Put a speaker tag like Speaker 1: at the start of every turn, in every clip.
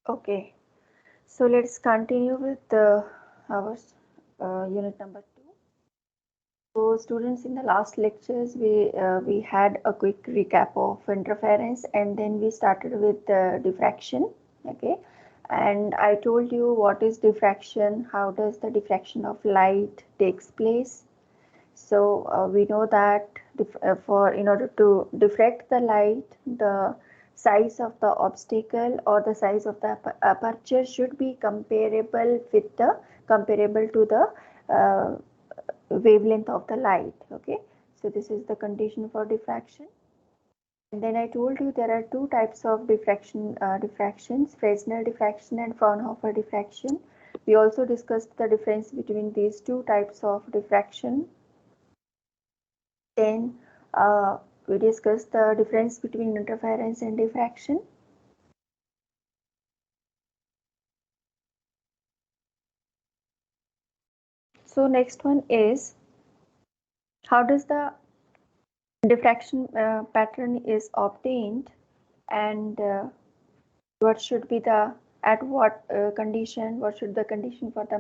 Speaker 1: Okay, so let's continue with our unit number 2. So students, in the last lectures we had a quick recap of interference, and then we started with diffraction. Okay, and I told you what is diffraction, how does the diffraction of light takes place. So we know that for in order to diffract the light, the size of the obstacle or the size of the aperture should be comparable to the uh, wavelength of the light. Okay, so this is the condition for diffraction. And then I told you there are two types of diffractions: Fresnel diffraction and Fraunhofer diffraction. We also discussed the difference between these two types of diffraction. Then we discussed the difference between interference and diffraction. So next one is, how does the diffraction pattern is obtained, and what should be the at what condition, what should the condition for the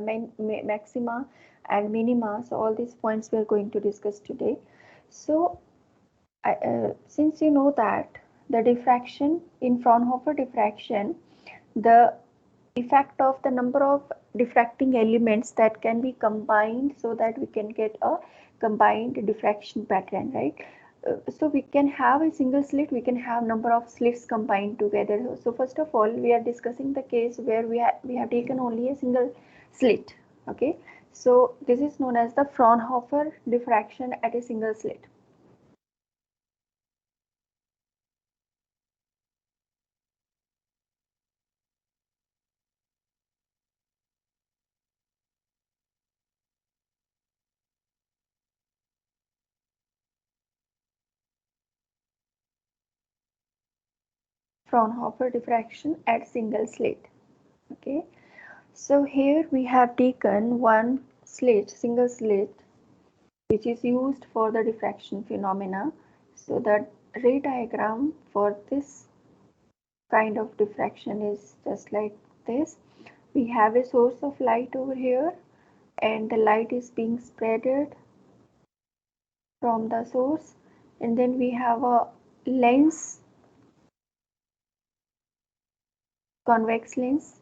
Speaker 1: maxima and minima. So all these points we are going to discuss today. So since you know that the diffraction in Fraunhofer diffraction, the effect of the number of diffracting elements that can be combined so that we can get a combined diffraction pattern, right? So we can have a single slit, we can have number of slits combined together. So first of all we are discussing the case where we have taken only a single slit. Okay, so this is known as the Fraunhofer diffraction at a single slit. Fraunhofer diffraction at single slit. Okay, so here we have taken one slit, single slit, which is used for the diffraction phenomena. So the ray diagram for this kind of diffraction is just like this. We have a source of light over here, and the light is being spreaded from the source, and then we have a lens, convex lens,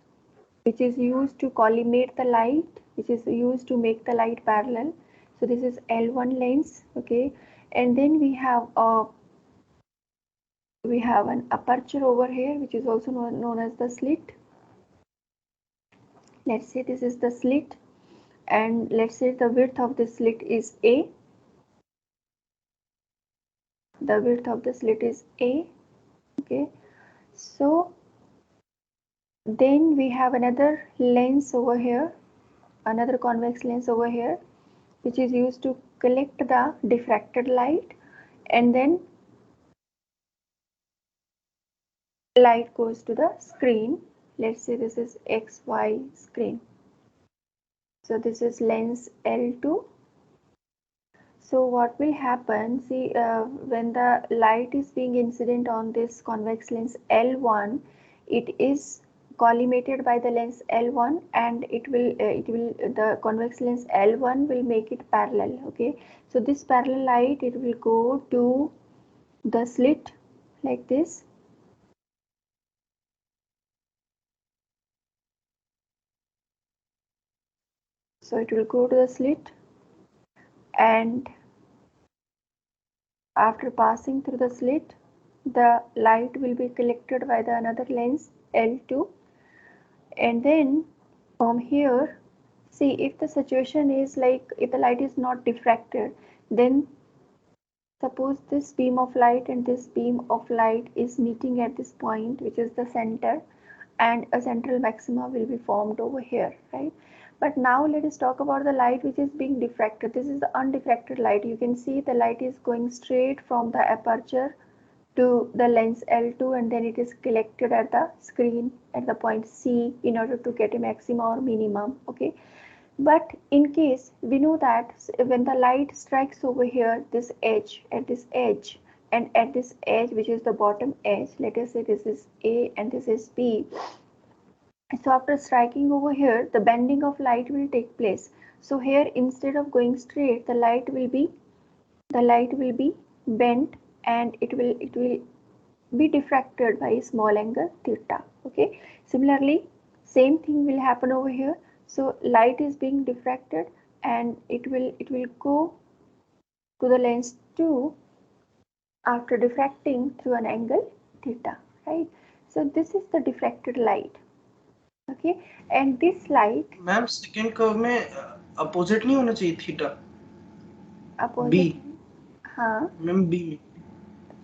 Speaker 1: which is used to collimate the light, which is used to make the light parallel. So this is L1 lens. Okay, and then we have an aperture over here, which is also known as the slit. Let's say this is the slit, and let's say the width of the slit is A. The width of the slit is A. Okay, so then we have another lens over here, another convex lens over here, which is used to collect the diffracted light, and then light goes to the screen. Let's say this is XY screen. So this is lens L2. So what will happen, see, when the light is being incident on this convex lens L1, it is collimated by the lens L1, and the convex lens L1 will make it parallel. Okay, so this parallel light, it will go to the slit like this. So it will go to the slit, and after passing through the slit, the light will be collected by the another lens L2, and then from here, see, if the situation is like, if the light is not diffracted, then suppose this beam of light and this beam of light is meeting at this point, which is the center, and a central maxima will be formed over here, right? But now let us talk about the light which is being diffracted. This is the undiffracted light. You can see the light is going straight from the aperture to the lens L2, and then it is collected at the screen at the point C in order to get a maxima or minimum. Okay, but in case we know that when the light strikes over here, this edge, at this edge, and at this edge, which is the bottom edge, let us say this is A and this is B, So after striking over here, the bending of light will take place. So here, instead of going straight, the light will be bent, and it will be diffracted by a small angle theta. Okay. Similarly, same thing will happen over here. So light is being diffracted, and it will go to the lens 2 after diffracting through an angle theta, right? So this is the diffracted light. Okay, and this light,
Speaker 2: ma'am second curve में opposite नहीं होना चाहिए theta be
Speaker 1: opposite, हाँ,
Speaker 2: ma'am B में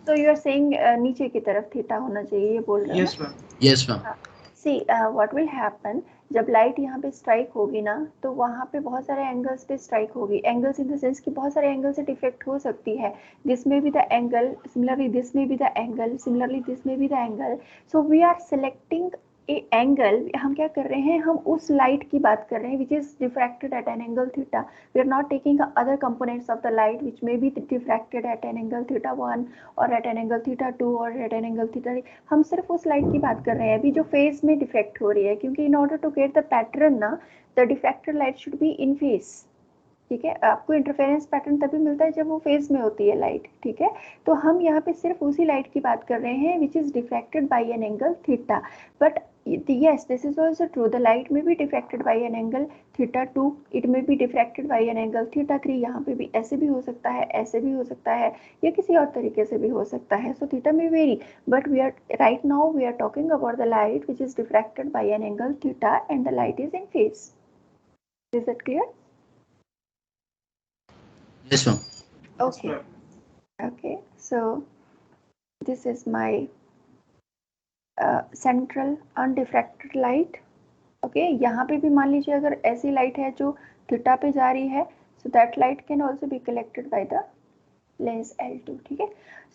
Speaker 1: तो you are saying नीचे की तरफ थीटा होना चाहिए, ये बोल रहे हो ना?
Speaker 2: Yes ma'am
Speaker 3: Yes, ma'am.
Speaker 1: हाँ, सी व्हाट विल हैपन, जब लाइट यहाँ पे स्ट्राइक होगी ना, तो वहाँ पे बहुत सारे एंगल्स पे स्ट्राइक होगी। एंगल्स इन द सेंस कि बहुत सारे एंगल से डिफेक्ट हो सकती है। दिस में भी द एंगल, सिमिलरली दिस में भी द एंगल, सिमिलरली दिस में भी the angle. So we are selecting a angle. हम क्या कर रहे हैं, हम उस लाइट की बात कर रहे हैं which is diffracted at an angle theta. We are not taking other components of the light which may be diffracted at an angle theta 1 और एट एन एंगल थीटा 2 और एट एन एंगल थीटा 3। हम सिर्फ उस light की बात कर रहे हैं अभी जो फेज में डिफेक्ट हो रही है, क्योंकि in order to get the pattern ना, the defected light should be in phase. ठीक है, आपको इंटरफेरेंस पैटर्न तभी मिलता है जब वो फेज में होती है लाइट। ठीक है, तो हम यहाँ पे सिर्फ उसी लाइट की बात कर रहे हैं which is diffracted by N angle theta. But yes, this is also true, the light may be diffracted by an angle theta 2, it may be diffracted by an angle theta 3। यहाँ पे भी ऐसे भी हो सकता है, ऐसे भी हो सकता है, या किसी और तरीके से भी हो सकता है। so theta may vary, but we are right now we are talking about the light which is diffracted by an angle theta and the light is in phase. Is that clear?
Speaker 3: Yes, ma'am.
Speaker 2: Yes
Speaker 1: Okay.
Speaker 2: Ma'am
Speaker 1: Okay, so this is my central undiffracted light. Okay, यहाँ पे भी मान लीजिए अगर ऐसी light है जो theta पे जा रही है, so that light can also be collected by the lens L2। ठीक है,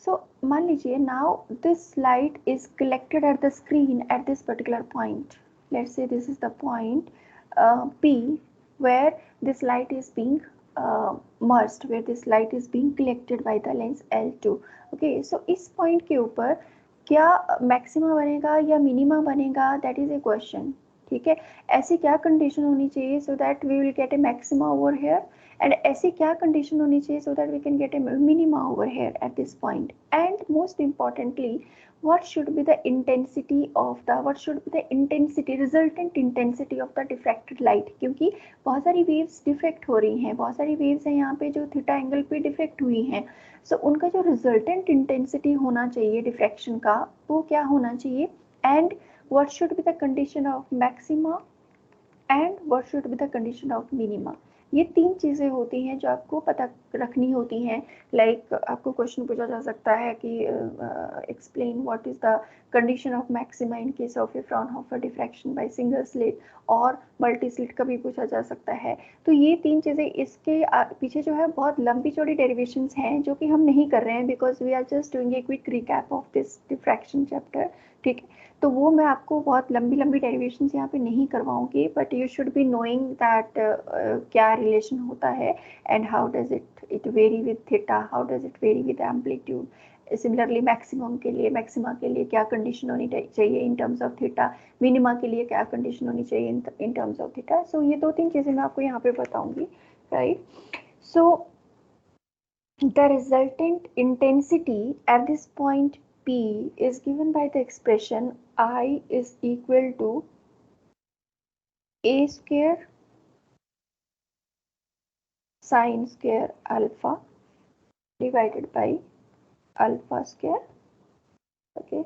Speaker 1: सो मान लीजिए now this light is collected at the screen at this particular point. Let's say this is the point P where this light is being merged, where this light is being collected by the lens L2। okay, so इस point के ऊपर क्या maxima बनेगा या minima बनेगा, that is a question. ठीक है, ऐसी क्या कंडीशन होनी चाहिए so that we will get a maxima over here, and ऐसी क्या कंडीशन होनी चाहिए so that we can get a minima over here at this point. And most importantly, what should be the intensity of the resultant intensity of the diffracted light, क्योंकि बहुत सारी waves diffract हो रही हैं, बहुत सारी वेव्स हैं यहाँ पे जो थीटा एंगल पे डिफ्रेक्ट हुई हैं। सो उनका जो रिजल्टेंट इंटेंसिटी होना चाहिए डिफ्रैक्शन का, वो क्या होना चाहिए, and what should be the condition of maxima and what should be the condition of minima. ये तीन चीज़ें होती हैं जो आपको पता रखनी होती हैं। लाइक आपको क्वेश्चन पूछा जा सकता है कि explain what is the condition of maxima in case of A Fraunhofer diffraction bye single slit, और मल्टी स्लिट का भी पूछा जा सकता है। तो ये तीन चीज़ें, इसके पीछे जो है बहुत लंबी चौड़ी डेरिवेशंस हैं जो कि हम नहीं कर रहे हैं, because we are just doing a quick recap of this diffraction chapter. ठीक है, तो वो मैं आपको बहुत लंबी लंबी डेरिवेशंस यहाँ पे नहीं करवाऊंगी, but you should be knowing that क्या रिलेशन होता है, and how does it vary with theta, how does it vary with amplitude. Similarly maxima के लिए क्या कंडीशन होनी चाहिए in terms of theta, minima के लिए क्या कंडीशन होनी चाहिए in terms of theta. So ये दो तीन चीज़ें मैं आपको यहाँ पे बताऊंगी, right. So the resultant intensity at this point P is given by the expression I is equal to a square sine square alpha divided by alpha square, okay,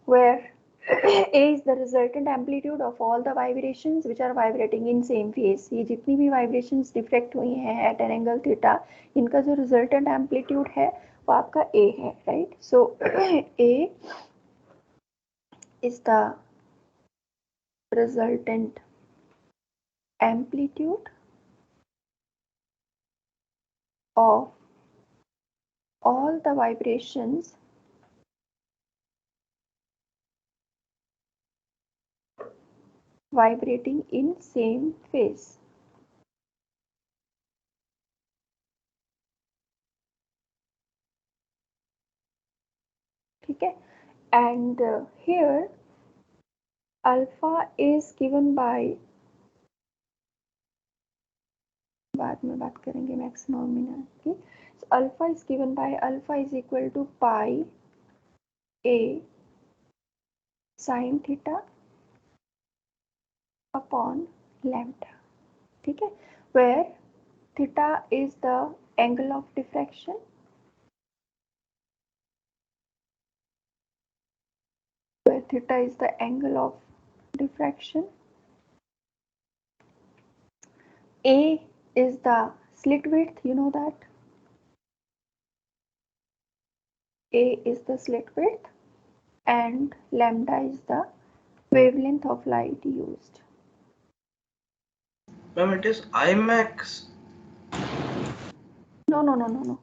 Speaker 1: where a is the resultant amplitude of all the vibrations which are vibrating in same phase। ये जितनी भी vibrations diffract हुई हैं at an angle theta, इनका जो resultant amplitude है वो आपका a है, right। so a is the resultant amplitude of all the vibrations vibrating in same phase। ठीक है, and here Alpha is given by, बाद में बात करेंगे मैक्सिमम मिनिमम की. So alpha is given by, alpha is equal to pi a sin theta upon lambda. ठीक है, where theta is the angle of diffraction, where theta is the angle of diffraction, a is the slit width, you know that a is the slit width, and lambda is the wavelength of light used.
Speaker 2: Ma'am, it is Imax.
Speaker 1: No.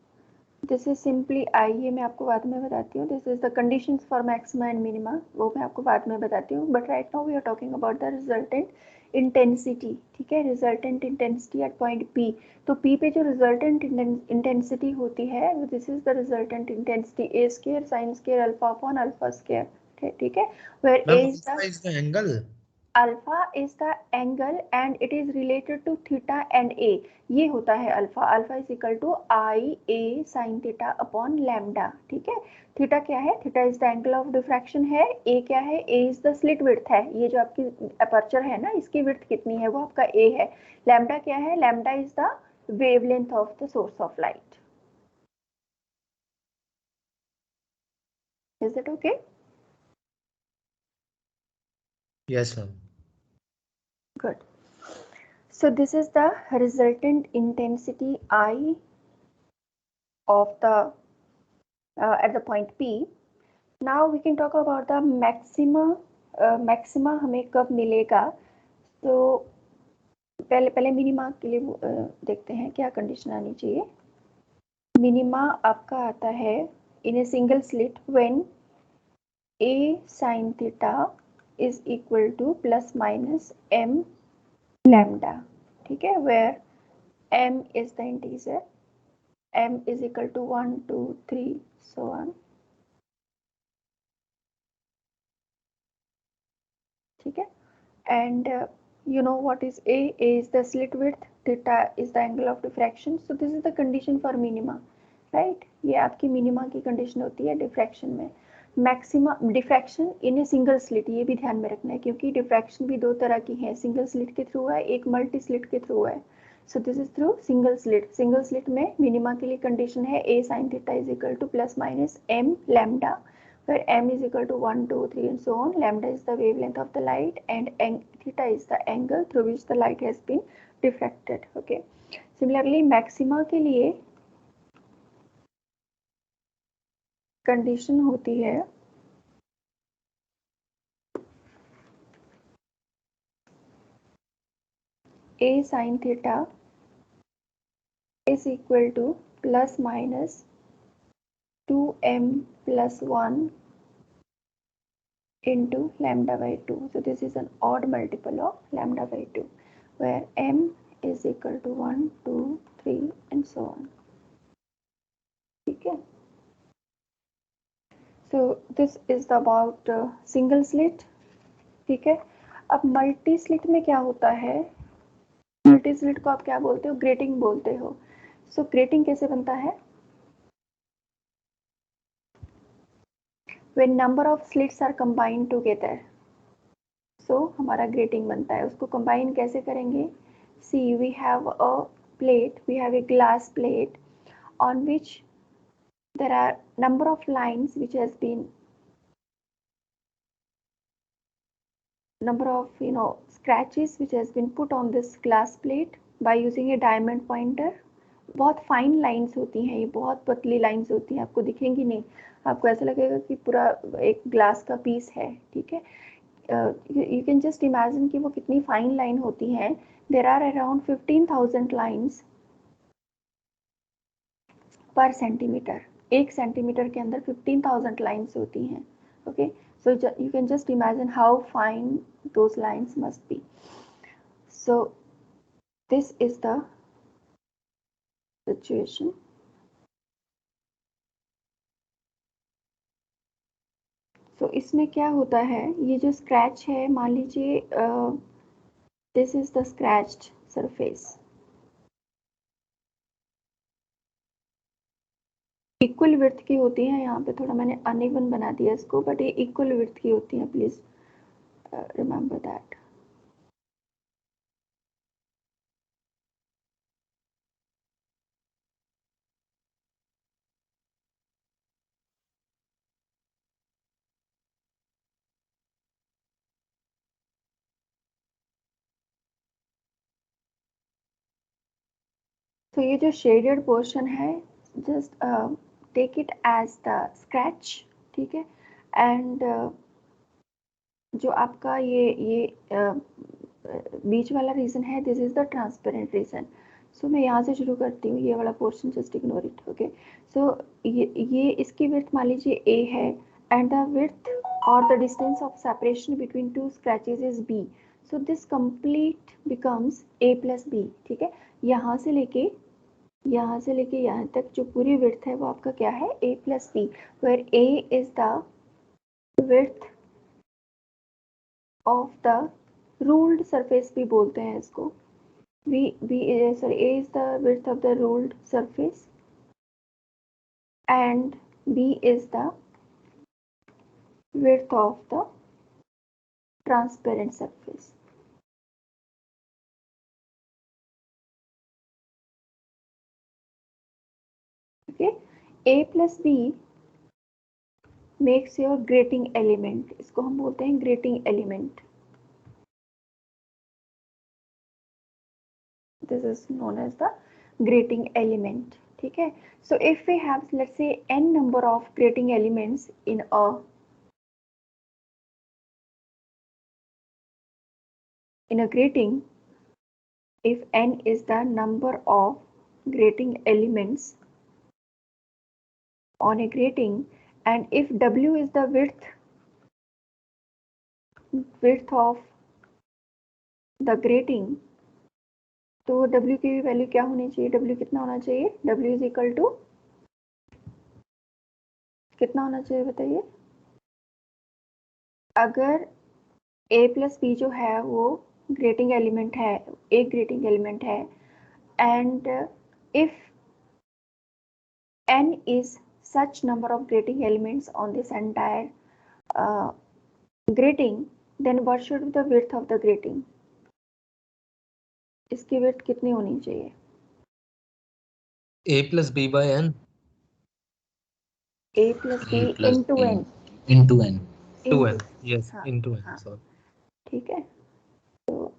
Speaker 1: This is simply I, ये मैं आपको बाद में बताती हूँ. This is the conditions for maxima and minima, वो मैं आपको बाद में बताती हूँ. But right now we are talking about the resultant intensity. ठीक है, resultant intensity at point P. तो P पे जो resultant intensity होती है, this is the resultant intensity A square sin square alpha upon alpha square. ठीक है, where A is
Speaker 3: the angle.
Speaker 1: Alpha is the angle and it is related to theta and A. ये होता है alpha. Alpha is equal to I A sine theta upon lambda. ठीक है, theta क्या है? Theta is the angle of diffraction है. A क्या है? A is the slit width है. ये जो आपकी अपर्चर है ना, इसकी विड्थ कितनी है? वो आपका ए है. लैम्डा क्या है? Lambda is the wavelength of the source of light. Is it okay?
Speaker 3: Yes, ma'am.
Speaker 1: Good. So this is the resultant intensity I of the at the point P. Now we can talk about the maxima. Maxima हमें कब मिलेगा? तो पहले minima के लिए देखते हैं क्या कंडीशन आनी चाहिए. मिनिमा आपका आता है in a single slit when a sin theta is equal to plus minus m lambda. ठीक है, where m is the integer, m is equal to 1 2 3 so on. ठीक है, and you know what is A? A is the slit width, theta is the angle of diffraction. So this is the condition for minima, right? ये आपकी minima की condition होती है diffraction में. Maxima diffraction in a single slit, ये भी ध्यान में रखना है क्योंकि डिफ्रैक्शन भी दो तरह की है. सिंगल स्लिट के थ्रू है, एक मल्टी स्लिट के थ्रू है. सो this is through single slit. Single slit में मिनिमा के लिए कंडीशन है A sin theta is equal to plus minus m lambda, where m is equal to 1 2 3 and so on. Lambda is the wavelength of the light and theta is the angle through which the light has been diffracted. Okay, similarly maxima के लिए condition होती है A sin theta is equal to plus minus 2m plus 1 into lambda by 2. So this is an odd multiple of lambda by 2, where m is equal to 1 2 3 and so on. ठीक है, so this is about single slit. ठीक है, अब multi slit में क्या होता है? Multi slit को आप क्या बोलते हो? ग्रेटिंग बोलते हो. सो ग्रेटिंग कैसे बनता है? when number of slits are combined together, so हमारा ग्रेटिंग बनता है. उसको कंबाइन कैसे करेंगे? see, we have a plate, we have a glass plate on which there are number of lines which has been number of scratches which has been put on this glass plate by using a diamond pointer. बहुत fine lines होती हैं, ये बहुत पतली lines होती हैं, आपको दिखेंगी नहीं, आपको ऐसा लगेगा कि पूरा एक ग्लास का पीस है. ठीक है, यू कैन जस्ट इमेजिन कि वो कितनी फाइन लाइन होती हैं. देर आर अराउंड 15,000 लाइंस पर सेंटीमीटर. एक सेंटीमीटर के अंदर 15,000 लाइंस होती हैं. Okay, so you can just imagine how fine those lines must be. So this is the situation. So इसमें क्या होता है, ये जो स्क्रैच है, मान लीजिए this is the scratched surface, equal width की होती है। यहाँ पे थोड़ा मैंने अनइवन बना दिया इसको, बट ये इक्वल विड्थ की होती है, प्लीज रिमेंबर दैट। तो ये जो शेडेड पोर्शन है, just take it as the scratch, ठीक है। एंड जो आपका ये बीच वाला रीजन है, this is the transparent region. So मैं यहाँ से शुरू करती हूँ, ये वाला portion just ignore it, okay. So ये इसकी विड्थ मान लीजिए a है, एंड द विड्थ और the distance of separation between two scratches is b। So this complete becomes a plus b, ठीक है। यहाँ से लेके यहाँ तक जो पूरी विड्थ है वो आपका क्या है, a plus b, where a is the width of the ruled surface भी बोलते हैं इसको। a is the width of the ruled surface and b is the width of the transparent surface. Okay, a plus b makes your grating element, इसको हम बोलते हैं grating element. This is known as the grating element, ठीक है। So if we have, let's say, n number of grating elements in a grating, if n is the number of grating elements on a grating, and if w is the width of the grating, तो w की भी value क्या होनी चाहिए, w कितना होना चाहिए, w is equal to कितना होना चाहिए बताइए। अगर a प्लस बी जो है वो ग्रेटिंग एलिमेंट है, एक ग्रेटिंग एलिमेंट है, and if n is such number of grating elements on this entire grating, then what should be the width of the grating, इसकी विड्थ कितनी होनी चाहिए,
Speaker 3: A plus B by N.
Speaker 1: a plus b
Speaker 4: A plus
Speaker 1: into
Speaker 4: B
Speaker 1: n,
Speaker 4: into N.
Speaker 3: Into N. Yes,
Speaker 1: हाँ
Speaker 3: into N.
Speaker 1: हाँ,
Speaker 3: Sorry.
Speaker 1: ठीक है। तो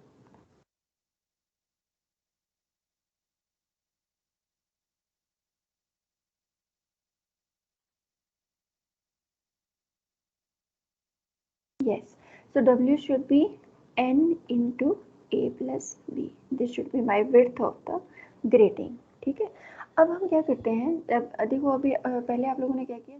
Speaker 1: yes, so w should be n into a plus b, this should be my width of the grating, ठीक है। अब हम क्या करते हैं, जब देखो अभी पहले आप लोगों ने क्या किया,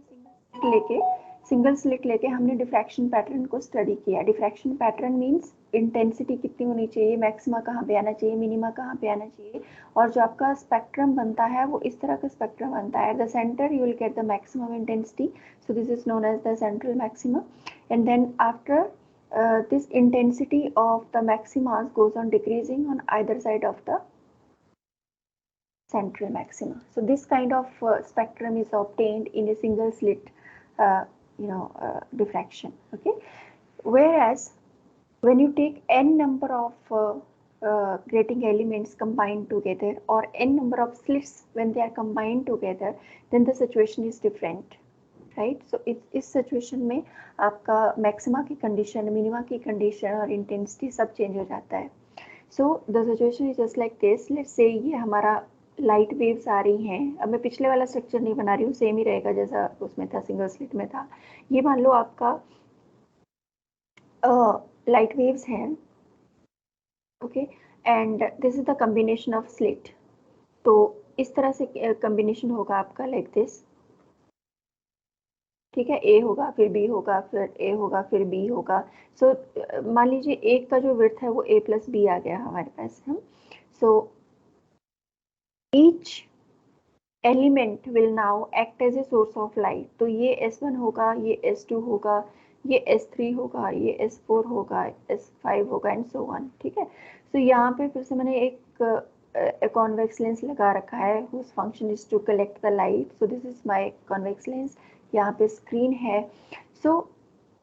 Speaker 1: सिंगल स्लिट लेके हमने डिफ्रैक्शन पैटर्न को स्टडी किया। डिफ्रैक्शन पैटर्न मींस इंटेंसिटी कितनी होनी चाहिए, मैक्सिमा कहाँ पे आना चाहिए, मिनिमा कहाँ पे आना चाहिए, और जो आपका स्पेक्ट्रम बनता है वो इस तरह का स्पेक्ट्रम बनता है। At the centre you will get the maximum intensity, so this is known as the central maxima, and then after this intensity of the maximas goes on decreasing on either side of the central maxima. So this kind of spectrum is obtained in a single slit diffraction, okay. Whereas when you take n number of grating elements combined together, or n number of slits when they are combined together, then the situation is different, right. So इस situation में आपका maxima की condition, minima की condition और intensity सब change हो जाता है। So the situation is just like this, let's say ये हमारा लाइट वेव्स आ रही हैं। अब मैं पिछले वाला स्ट्रक्चर नहीं बना रही हूँ, सेम ही रहेगा जैसा उसमें था, सिंगल स्लिट में था। ये मान लो आपका लाइट वेव्स हैं, okay, and this is the combination of slit. तो इस तरह से कम्बिनेशन होगा आपका लाइक दिस, ठीक है। ए होगा, फिर बी होगा, फिर ए होगा, फिर बी होगा। सो मान लीजिए एक का जो विड्थ है वो ए प्लस बी आ गया हमारे पास, हम। So each element will now act as a source of light. तो ये S1 होगा, ये S2 होगा, ये S3 होगा, ये S4 होगा, S5 होगा एंड सो ऑन, ठीक है। तो यहाँ पे फिर से मैंने एक कॉन्वेक्स लेंस लगा रखा है whose function is to collect the light, so this is my convex lens। यहाँ पे स्क्रीन है। सो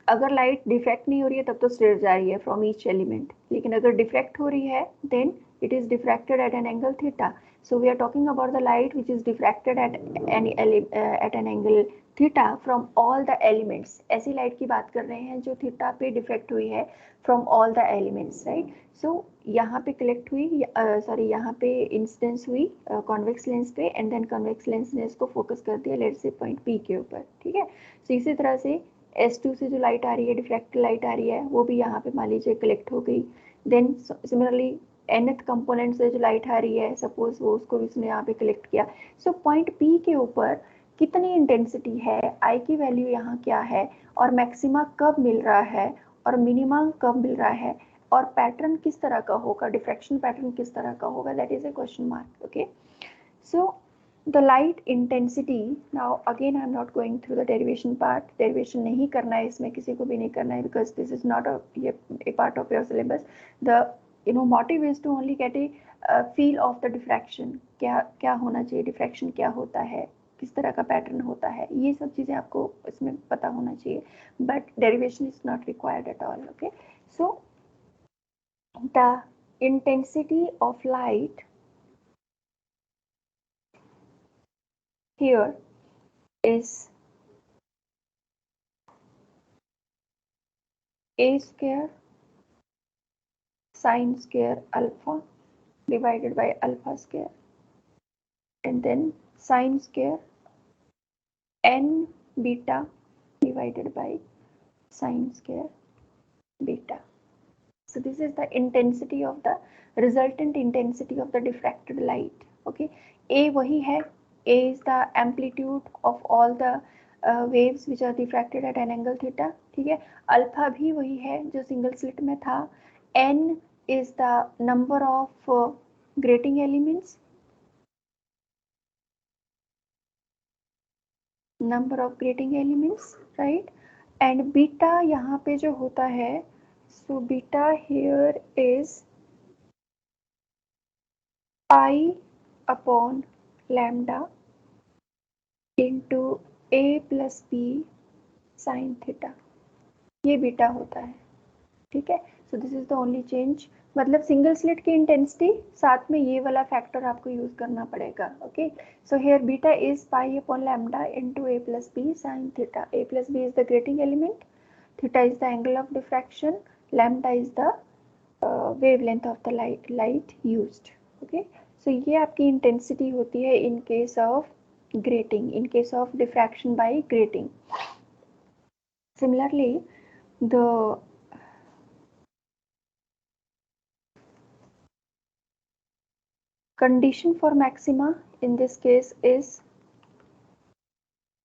Speaker 1: अगर लाइट डिफ्रैक्ट नहीं हो रही है तब तो स्ट्रेट जा रही है फ्रॉम ईच एलिमेंट, लेकिन अगर डिफ्रैक्ट हो रही है then it is diffracted at an angle theta. So we are talking about the light which is diffracted at an angle theta from all the elements. ऐसी light की बात कर रहे हैं जो थीटा पे डिफ्रैक्ट हुई है from all the elements, right. So यहाँ पे कलेक्ट हुई, सॉरी यहाँ पे इंसिडेंस हुई कॉन्वेक्स लेंस पे, एंड देन कॉन्वेक्स लेंस ने इसको फोकस कर दिया लेट्स से पॉइंट P के ऊपर, ठीक है। सो इसी तरह से S2 से जो लाइट आ रही है, डिफ्रैक्टेड लाइट आ रही है, वो भी यहाँ पे मान लीजिए कलेक्ट हो गई। देन सिमिलरली nth कंपोनेंट से जो लाइट आ रही है, सपोज वो उसको भी उसने यहाँ पे कलेक्ट किया। सो पॉइंट P के ऊपर कितनी इंटेंसिटी है, I की वैल्यू यहाँ क्या है, और मैक्सिमा कब मिल रहा है और मिनिमा कब मिल रहा है, और पैटर्न किस तरह का होगा, डिफ्रैक्शन पैटर्न किस तरह का होगा, that is a question mark, okay. So the light intensity, now again I am not going through the derivation part, derivation नहीं करना है इसमें, किसी को भी नहीं करना है, because this is not a part of your syllabus। the motive is to only get a feel of the diffraction, क्या क्या होना चाहिए, diffraction क्या होता है, किस तरह का पैटर्न होता है, ये सब चीजें आपको इसमें पता होना चाहिए, but derivation is not required at all, okay। so the intensity of light here is a square sine square alpha divided by alpha square, and then sine square n beta divided by sine square beta। So this is the intensity of the resultant intensity of the diffracted light, okay। A वही है, A is the amplitude of all the waves which are diffracted at an angle theta, ठीक है। Alpha भी वही है जो single slit में था। n is the number of grating elements, number of grating elements, right। and beta यहाँ पे जो होता है, so beta here is pi upon lambda into a plus b sin theta, ये बीटा होता है, ठीक है। सो this is the only change, मतलब सिंगल स्लिट की इंटेंसिटी साथ में ये वाला फैक्टर आपको यूज करना पड़ेगा, okay. So here beta is pi upon lambda into a plus b sin theta। a plus b is the grating element, theta is the angle of diffraction, lambda is the wavelength of the light used, okay। so ये आपकी intensity होती है in case of grating, in case of diffraction by grating। similarly the condition for maxima in this case is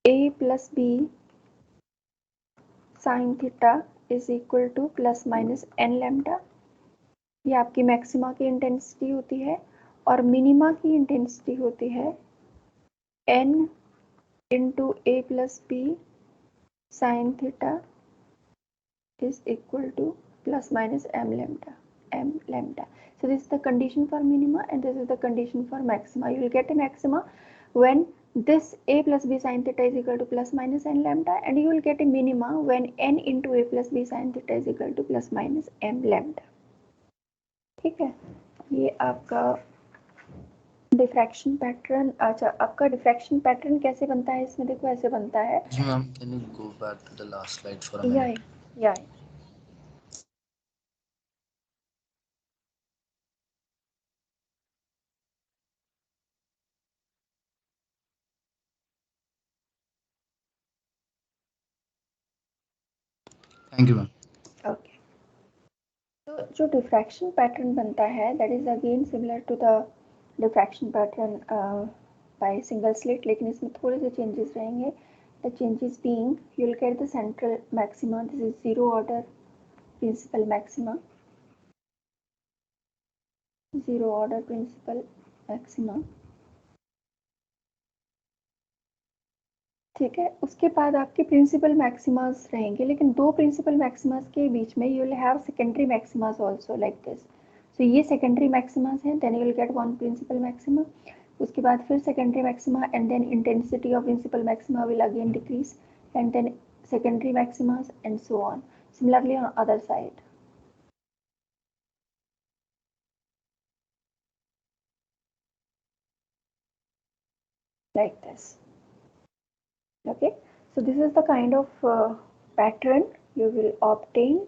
Speaker 1: a plus b sin theta is equal to plus minus n lambda। ये आपकी maxima की intensity होती है, और minima की intensity होती है n into a plus b sin theta is equal to plus minus m lambda। So this is the condition for minima and this is the condition for maxima। You will get a maxima when this a plus b sin theta is equal to plus minus n lambda, and you will get a minima when n into a plus b sin theta is equal to plus minus m lambda, ठीक है। ये आपका diffraction pattern. अच्छा, आपका diffraction pattern कैसे बनता है, इसमें देखो ऐसे बनता है।
Speaker 3: Ma'am, can you go back to the last slide for a
Speaker 1: या
Speaker 3: minute?
Speaker 1: या
Speaker 3: Thank you, ma'am.
Speaker 1: ओके। तो जो डिफ्रैक्शन पैटर्न बनता है that is again similar to the diffraction pattern by single slit, लेकिन इसमें थोड़े से चेंजेस रहेंगे। The changes being you will get the central maxima, this is zero order principal maxima, zero order principal maxima. ठीक है, उसके बाद आपके प्रिंसिपल मैक्सिमास रहेंगे, लेकिन दो प्रिंसिपल मैक्सिमास के बीच में you will have secondary maximas also like this. So ये सेकेंडरी मैक्सिमास है, then you will get one principal maxima. उसके बाद फिर secondary maxima and then intensity of principal maxima will again decrease and then secondary maximas and so on. Similarly on other side. Like this. Okay, so this is the kind of pattern you will obtain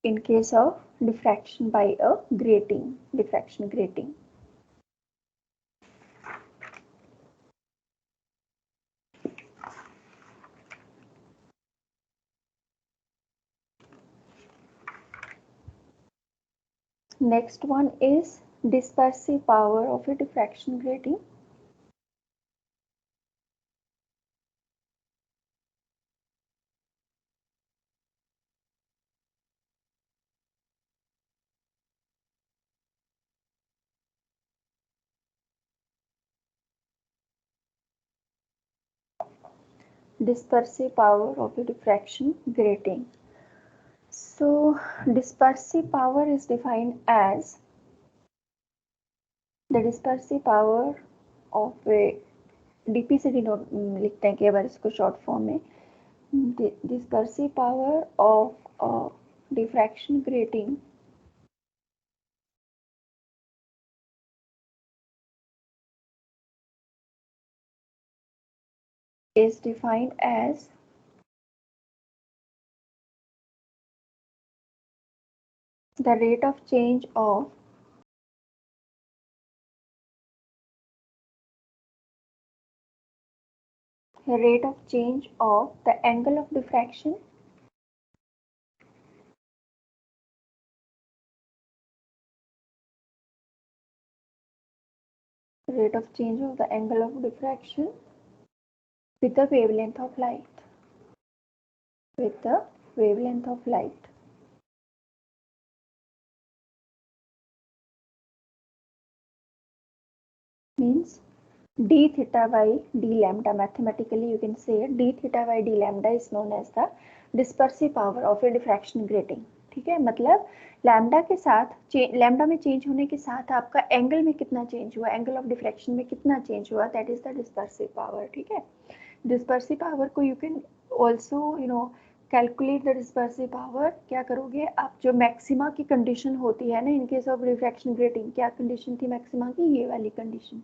Speaker 1: in case of diffraction by a grating, diffraction grating. Next one is dispersive power of a diffraction grating. Dispersive power of a diffraction grating. So dispersive power is defined as the dispersive power of a DPCD note लिखते हैं कई बार इसको short form में. Dispersive power of a diffraction grating is defined as the rate of change of the angle of diffraction with the wavelength of light. Means d theta by d lambda. Mathematically you can say d theta by d lambda is known as the dispersive power of a diffraction grating. ठीक है, मतलब lambda के साथ lambda में change होने के साथ आपका एंगल में कितना चेंज हुआ, एंगल ऑफ डिफ्रैक्शन में कितना चेंज हुआ, that is the dispersive power. ठीक है, डिस्पर्सिव पावर को you can also calculate the dispersive power. क्या करोगे आप, जो मैक्सिमा की कंडीशन होती है ना in case of diffraction grating, क्या कंडीशन थी मैक्सिमा की, ये वाली कंडीशन.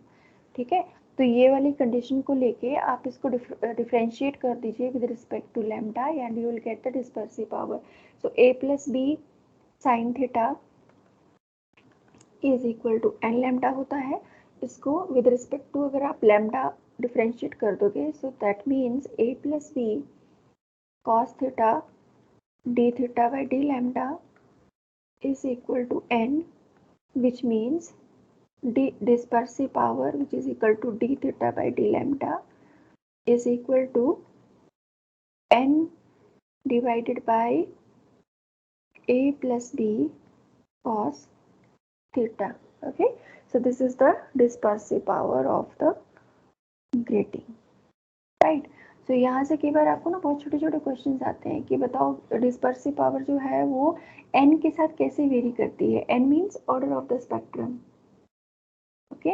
Speaker 1: ठीक है, तो ये वाली कंडीशन को लेके आप इसको डिफरेंशिएट कर दीजिए with respect to lambda and you will get the dispersive power. So a plus b sine theta is equal to n lambda होता है. इसको विद रिस्पेक्ट टू अगर आप लैम्डा डिफरेंशिएट कर दोगे, so that means a plus b cos theta d theta by d lambda is equal to n, which means dispersive power, which is equal to d theta by d lambda, is equal to n divided by a plus b cos theta. Okay, so this is the dispersive power of the grating, right? So यहाँ से कई बार आपको ना बहुत छोटे छोटे questions आते हैं कि बताओ डिस्पर्सिव पावर जो है वो n के साथ कैसे वेरी करती है. n means order of the spectrum, okay,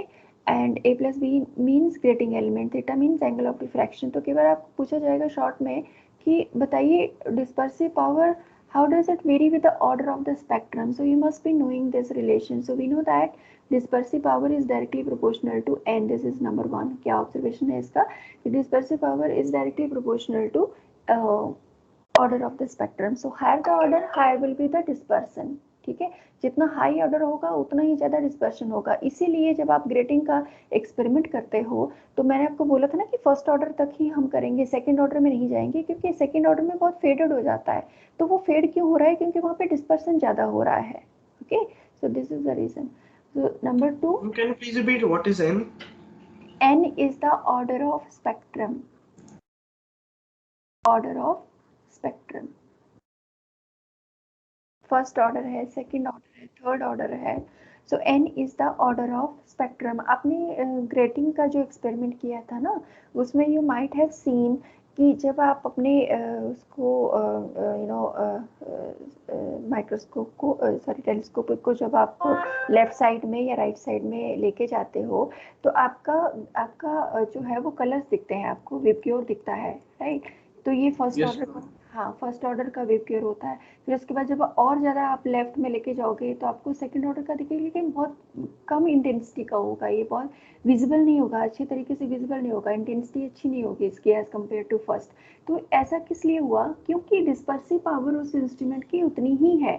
Speaker 1: and a plus b means grating element, theta means angle of diffraction. तो कई बार आपको पूछा जाएगा शॉर्ट में कि बताइए dispersive power how does it vary with the order of the spectrum. So you must be knowing this relation. So we know that dispersive power is directly proportional to n. This is number one. क्या observation है इसका, dispersive power is directly proportional to order of the spectrum. So higher the order, higher will be the dispersion. ठीक है, जितना high order होगा उतना ही ज़्यादा डिस्पर्शन होगा. इसीलिए जब आप ग्रेटिंग का एक्सपेरिमेंट करते हो तो मैंने आपको बोला था ना कि फर्स्ट ऑर्डर तक ही हम करेंगे, सेकंड ऑर्डर में नहीं जाएंगे, क्योंकि सेकंड ऑर्डर में बहुत फेडेड हो जाता है. तो वो फेड क्यों हो रहा है, क्योंकि वहाँ पे डिस्पर्सन ज़्यादा हो रहा है. Okay, so this is the reason. So number 2,
Speaker 2: Can you please repeat what is n?
Speaker 1: n is the order of spectrum. Order of spectrum. First order है, सेकंड ऑर्डर है, थर्ड ऑर्डर है. सो n is the order of spectrum. आपने grating का जो experiment किया था ना, उसमें यू माइट हैव सीन कि जब आप अपने उसको माइक्रोस्कोप को सॉरी टेलीस्कोप को जब आप लेफ्ट साइड में या राइट साइड में लेके जाते हो, तो आपका जो है वो कलर्स दिखते हैं, आपको विबग्योर दिखता है, राइट. तो ये फर्स्ट ऑर्डर का, हाँ, फर्स्ट ऑर्डर का विबग्योर होता है. फिर उसके बाद जब और ज़्यादा आप लेफ्ट में लेके जाओगे तो आपको सेकंड ऑर्डर का दिखेगा, लेकिन बहुत कम इंटेंसिटी का होगा, ये बहुत विजिबल नहीं होगा, अच्छे तरीके से विजिबल नहीं होगा, इंटेंसिटी अच्छी नहीं होगी इसकी एज कम्पेयर टू फर्स्ट. तो ऐसा किस लिए हुआ? क्योंकि डिस्पर्सिव पावर उस इंस्ट्रूमेंट की उतनी ही है,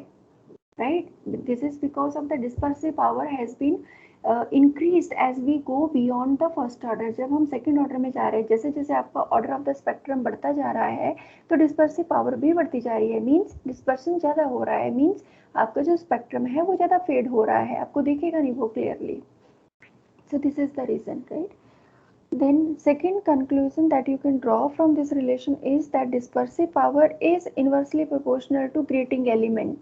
Speaker 1: right. This is because of the dispersive power has been increased as we go beyond the first order. जब हम सेकंड ऑर्डर में जा रहे हैं, जैसे जैसे आपका ऑर्डर ऑफ द स्पेक्ट्रम बढ़ता जा रहा है तो डिस्पर्सिव पावर भी बढ़ती जा रही है, मींस डिस्पर्शन ज़्यादा हो रहा है, मींस आपका जो स्पेक्ट्रम है वो ज़्यादा फेड हो रहा है, आपको दिखेगा नहीं वो clearly. So this is the reason, right? Then second conclusion that you can draw from this relation is that dispersive power is inversely proportional to grating element.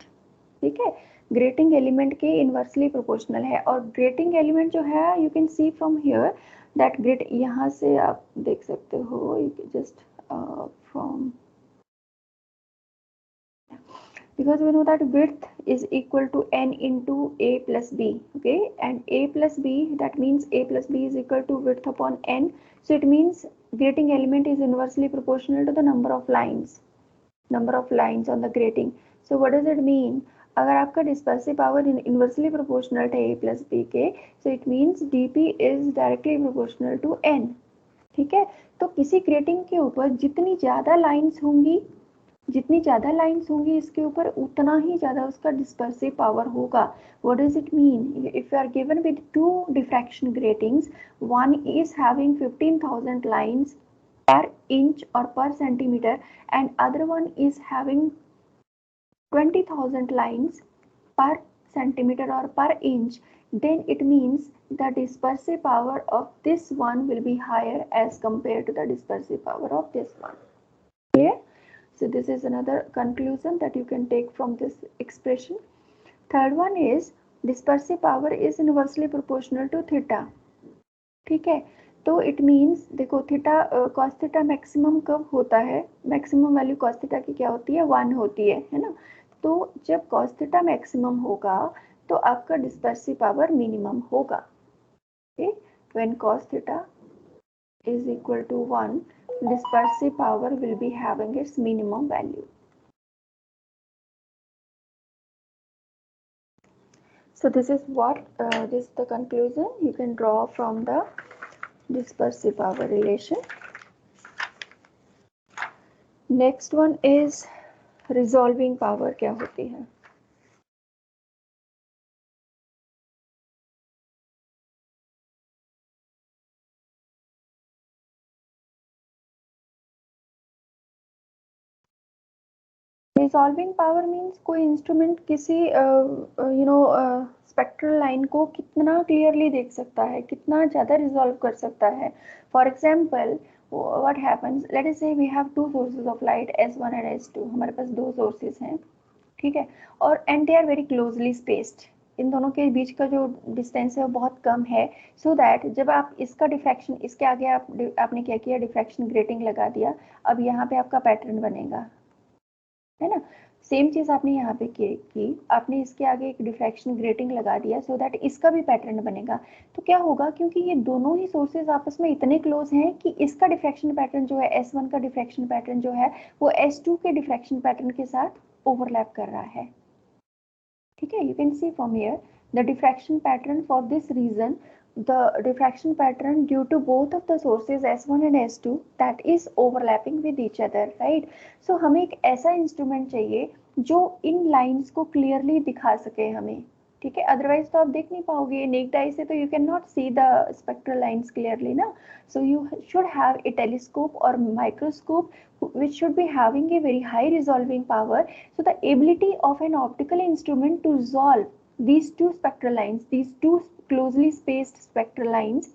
Speaker 1: ठीक है, ग्रेटिंग एलिमेंट के इनवर्सली प्रोपोर्शनल है. और grating element जो है you can see from here that great, यहाँ से आप देख सकते हो, you can just from, because we know that width is equal to n into a plus b, okay, and a plus b, that means a plus b is equal to width upon n. So it means grating element is inversely proportional to the number of lines on the grating. So what does it mean? अगर आपका dispersive power inversely proportional है a plus b के, so it means dp is directly proportional to n. ठीक है, तो किसी grating के ऊपर जितनी ज़्यादा लाइंस होंगी इसके ऊपर उतना ही ज़्यादा उसका डिस्पर्सिव पावर होगा. What does it mean? If you are given with two diffraction gratings, one is having 15,000 lines per inch or per centimeter and other one is having 20,000 lines per centimeter or per inch, then it means the dispersive power of this one will be higher as compared to the dispersive power of this one. Clear? So this is another conclusion that you can take from this expression. Third one is dispersive power is inversely proportional to theta. ठीक है, तो it means देखो theta cos theta maximum कब होता है? Maximum value cos theta की क्या होती है? 1 होती है ना. तो जब कॉस थीटा मैक्सिमम होगा तो आपका डिस्पर्सिव पावर मिनिमम होगा. Okay, when cos theta is equal to 1, dispersive power will be having its minimum value. So this is what this is the conclusion you can draw from the dispersive power relation. Next one is resolving power. क्या होती है? Resolving power means कोई instrument किसी spectral line को कितना clearly देख सकता है, कितना ज़्यादा रिजॉल्व कर सकता है. For example what happens, let us say we have two sources of light S1 and S2. हमारे पास दो सोर्सेज हैं, ठीक है, और and they are very closely spaced. इन दोनों के बीच का जो डिस्टेंस है वो बहुत कम है, सो दैट जब आप इसका डिफ्रैक्शन, इसके आगे आपने क्या किया, डिफ्रैक्शन ग्रेटिंग लगा दिया. अब यहाँ पे आपका पैटर्न बनेगा, है ना. सेम चीज़ आपने यहाँ पे की, आपने इसके आगे एक डिफ्रैक्शन ग्रेटिंग लगा दिया सो दैट इसका भी पैटर्न बनेगा. तो क्या होगा, क्योंकि ये दोनों ही सोर्सेज आपस में इतने क्लोज हैं कि इसका डिफ्रैक्शन पैटर्न जो है, S1 का डिफ्रैक्शन पैटर्न जो है वो S2 के डिफ्रैक्शन पैटर्न के साथ ओवरलैप कर रहा है. ठीक है, you can see from here the diffraction pattern for this reason, the diffraction pattern due to both of the sources S1 and S2 that is overlapping with each other, right? So हमें एक ऐसा instrument चाहिए जो इन lines को clearly दिखा सके हमें. ठीक है, अदरवाइज तो आप देख नहीं पाओगे नेक्ड आई से, तो you can not see the spectral lines clearly ना. So you should have a telescope और microscope which should be having a very high resolving power. So the ability of an optical instrument to resolve these two spectral lines, these two closely spaced spectral lines,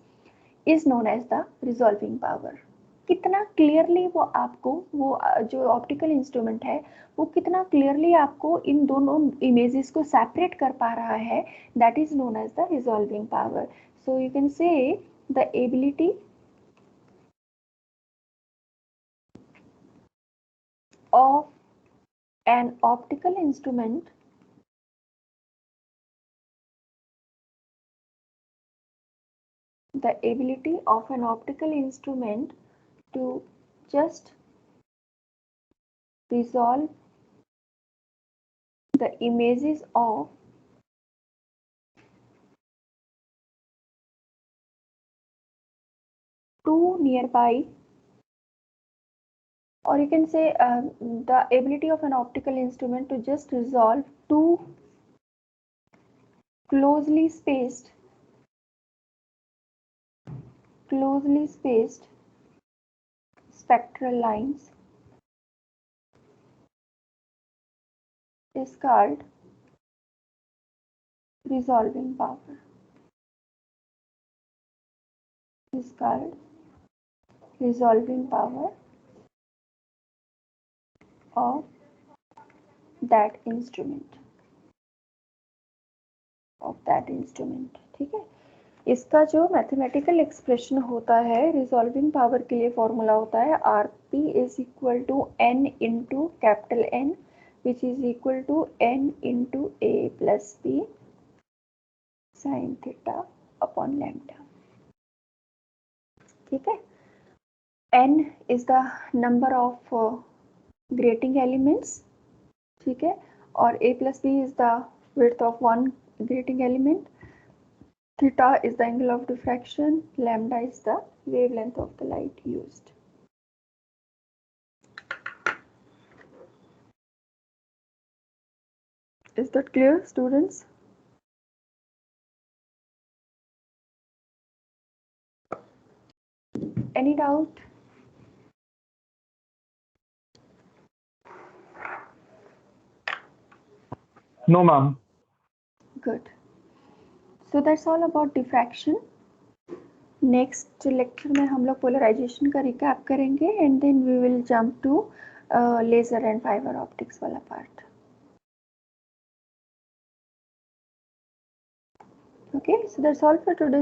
Speaker 1: is known as the resolving power. कितना clearly वो आपको वो जो optical instrument है वो कितना clearly आपको इन दोनों इमेजेस को सेपरेट कर पा रहा है, that is known as the resolving power. So you can say the ability of an optical instrument to just resolve the images of two nearby, or you can say the ability of an optical instrument to just resolve two closely spaced spectral lines is called resolving power. Is called resolving power of that instrument. ठीक है. इसका जो mathematical expression होता है resolving power के लिए formula होता है RP is equal to N into capital N which is equal to N into A plus B sine theta upon lambda. ठीक है. N is the number of grating elements. ठीक है. और A plus B is the width of one grating element. Theta is the angle of diffraction, lambda is the wavelength of the light used. Is that clear, students? Any doubt?
Speaker 4: No, ma'am.
Speaker 1: Good. So that's all about diffraction. Next lecture में हम लोग polarization का recap करेंगे and then we will jump to laser and fiber optics वाला part. Okay, so that's all for today.